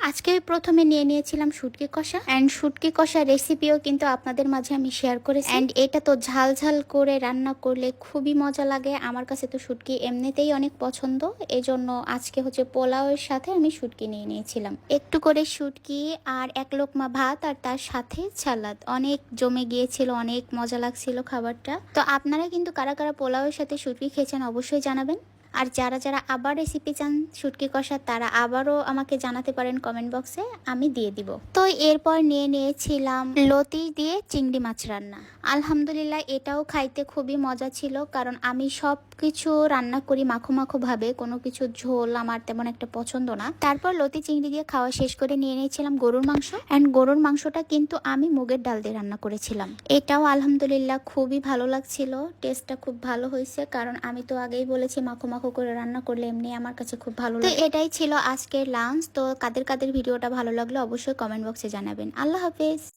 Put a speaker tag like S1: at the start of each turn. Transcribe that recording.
S1: আজকে প্রথমে নিয়ে নিয়েছিলাম শুটকি কষা অ্যান্ড শুটকি কষা রেসিপিও কিন্তু আপনাদের মাঝে আমি শেয়ার করেছি। অ্যান্ড এটা তো ঝাল ঝাল করে রান্না করলে খুবই মজা লাগে। আমার কাছে তো শুটকি এমনিতেই অনেক পছন্দ, এজন্য আজকে হচ্ছে পোলাওয়ের সাথে আমি শুটকি নিয়ে নিয়েছিলাম। একটু করে শুটকি আর এক লোকমা ভাত আর তার সাথে সালাদ, অনেক জমে গিয়েছিল, অনেক মজা লাগছিল খাবারটা। তো আপনারা কিন্তু কারা কারা পোলাওয়ের সাথে শুটকি খেয়েছেন অবশ্যই জানাবেন। আর যারা যারা আবার রেসিপি চান শুটকি কষা, তারা আবারও আমাকে জানাতে পারেন কমেন্ট বক্সে, আমি দিয়ে দিব। তো এরপর নিয়ে নিয়েছিলাম লতি দিয়ে চিংড়ি মাছ রান্না। আলহামদুলিল্লাহ, এটাও খাইতে খুবই মজা ছিল, কারণ আমি সব কিছু রান্না করি মাখো মাখো ভাবে, কোনো কিছু ঝোল আমার তেমন একটা পছন্দ না। তারপর লতি চিংড়ি দিয়ে খাওয়া শেষ করে নিয়ে নিয়েছিলাম গরুর মাংস। অ্যান্ড গরুর মাংসটা কিন্তু আমি মুগের ডাল দিয়ে রান্না করেছিলাম। এটাও আলহামদুলিল্লাহ খুবই ভালো লাগছিল, টেস্টটা খুব ভালো হয়েছে, কারণ আমি তো আগেই বলেছি মাখো মাখো করে রান্না করলে এমনি আমার কাছে খুব ভালো লাগে। তো এটাই ছিল আজকের লাঞ্চ। তো কাদের কাদের ভিডিওটা ভালো লাগলো অবশ্যই কমেন্ট বক্সে জানাবেন। আল্লাহ হাফেজ।